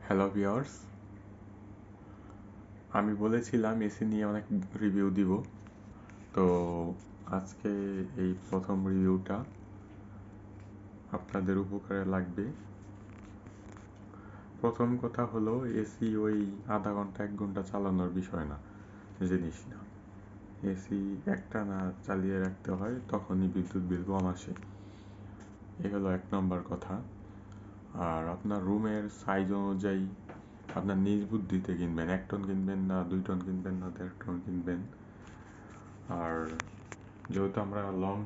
Hello viewers, আমি বলেছিলাম AC নিয়ে অনেক রিভিউ দিব। তো আজকে এই প্রথম রিভিউটা আপনাদের উপকারে লাগবে। প্রথম কথা হলো, এসি ওই আধা ঘন্টা 1 ঘন্টা চালানোর বিষয় না, জিনিস না। এসি একটানা চালিয়ে রাখতে হয়, তখনই বিদ্যুৎ বিল কম আসে। এ হলো 1 নম্বর কথা। আর আপনার রুমের সাইজ অনুযায়ী আপনার নিজ বুদ্ধিতে কিনবেন, 1 টন কিনবেন না 2 টন কিনবেন না 1.5 টন কিনবেন। আর যেহেতু আমরা লং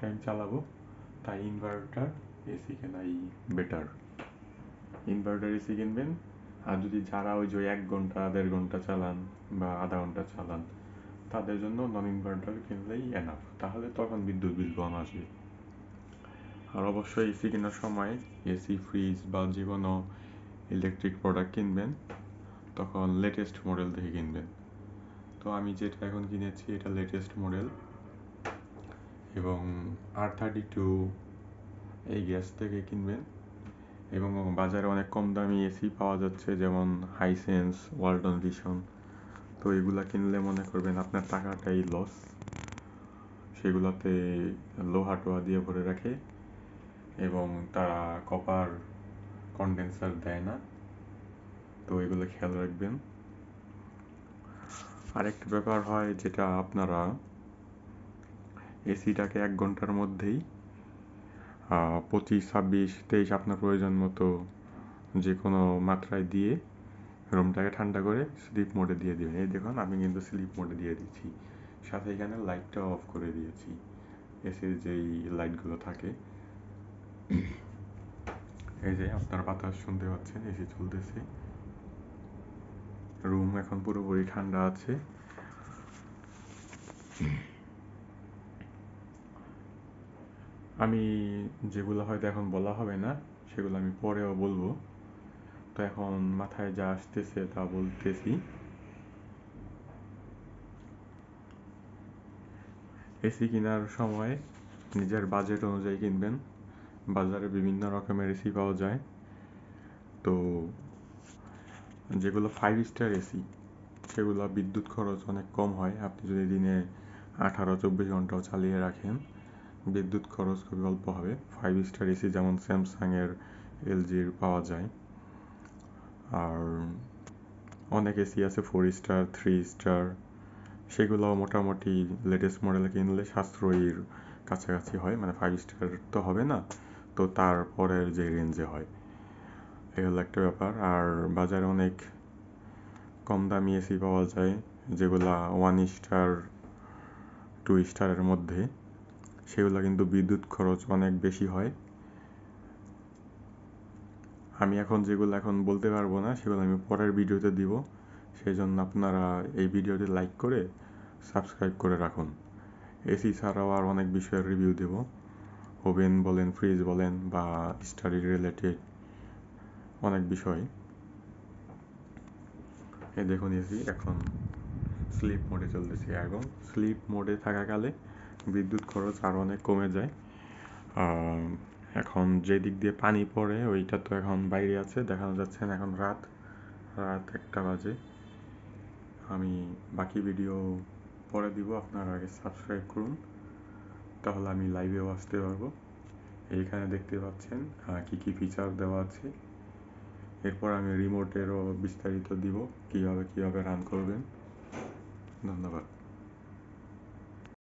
টাইম চালাবো, তাই ইনভার্টার এসি কেনাই বেটার। ইনভার্টার এসি কিনবেন। আর যদি যারা ওই যে 1 ঘন্টা 1.5 ঘন্টা চালান বা আধা ঘন্টা চালান, তাদের জন্য নন ইনভার্টার কিনলেই এনাফ, তাহলে তখন বিদ্যুৎ বিল কম আসবে। আর অবশ্যই এসি কেনার সময় এসি, ফ্রিজ বা যে কোনো ইলেকট্রিক প্রোডাক্ট কিনবেন, তখন লেটেস্ট মডেল দেখে কিনবেন। তো আমি যেটা এখন কিনেছি এটা লেটেস্ট মডেল, এবং R32 এই গ্যাস থেকে কিনবেন। এবং বাজারে অনেক কম দামি এসি পাওয়া যাচ্ছে, যেমন হাইসেন্স, ওয়ালটন ভিশন। তো এগুলা কিনলে মনে করবেন আপনার টাকাটাই লস। সেগুলোতে লোহা টোহা দিয়ে ভরে রাখে এবং তারা কপার কন্ডেন্সার দেয় না। তো এগুলো খেয়াল রাখবেন। আরেকটা ব্যাপার হয়, যেটা আপনারা এসিটাকে 1 ঘন্টার মধ্যেই 25, 26, 23 আপনার প্রয়োজন মতো যে কোনো মাত্রায় দিয়ে রুমটাকে ঠান্ডা করে স্লিপ মোডে দিয়ে দিবেন। এই দেখুন, আমি কিন্তু স্লিপ মোডে দিয়ে দিচ্ছি, সাথে এখানে লাইটটা অফ করে দিয়েছি, এসির যেই লাইটগুলো থাকে। এই যে আপনার বাতাস শুনতে পাচ্ছেন, এসি চলতেছে, রুম এখন পুরোপুরি ঠান্ডা আছে। আমি যেগুলো হয়তো এখন বলা হবে না, সেগুলো আমি পরেও বলবো। তো এখন মাথায় যা আসতেছে তা বলতেছি। এসি কেনার সময় নিজের বাজেট অনুযায়ী কিনবেন। বাজারে বিভিন্ন রকমের এসি পাওয়া যায়। তো যেগুলো 5 স্টার এসি, সেগুলো বিদ্যুৎ খরচ অনেক কম হয়। আপনি যদি দিনে 18-24 ঘন্টাও চালিয়ে রাখেন, বিদ্যুৎ খরচ খুবই অল্প হবে। 5 স্টার এসি যেমন স্যামসাংয়ের, এলজির পাওয়া যায়। আর অনেক এসি আছে 4 স্টার, 3 স্টার, সেগুলো মোটামুটি লেটেস্ট মডেল কিনলে সাশ্রয়ীর কাছাকাছি হয়, মানে 5 স্টার তো হবে না, তো তারপরের যে রেঞ্জে হয়। এই হলো একটা ব্যাপার। আর বাজারে অনেক কম দামি এসি পাওয়া যায়, যেগুলা 1 স্টার, 2 স্টারের মধ্যে, সেগুলো কিন্তু বিদ্যুৎ খরচ অনেক বেশি হয়। আমি এখন যেগুলো এখন বলতে পারবো না, সেগুলো আমি পরের ভিডিওতে দিব। সেই জন্য আপনারা এই ভিডিওটি লাইক করে সাবস্ক্রাইব করে রাখুন। এসি ছাড়াও আর অনেক বিষয়ের রিভিউ দেব, ওভেন বলেন, ফ্রিজ বলেন, বা স্টাডি রিলেটেড অনেক বিষয়। এই দেখুন, এসি এখন স্লিপ মোডে চলতেছে, এবং স্লিপ মোডে থাকাকালে বিদ্যুৎ খরচ আরও অনেক কমে যায়। এখন যে দিক দিয়ে পানি পড়ে ওইটা তো এখন বাইরে আছে, দেখানো যাচ্ছে না। এখন রাত 1টা বাজে। আমি বাকি ভিডিও পরে দিব, আপনারা আগে সাবস্ক্রাইব করুন, তাহলে আমি লাইভেও আসতে পারবো। এইখানে দেখতে পাচ্ছেন কি কি ফিচার দেওয়া আছে। এরপর আমি রিমোটেরও বিস্তারিত দিব, কিভাবে রান করবেন। ধন্যবাদ।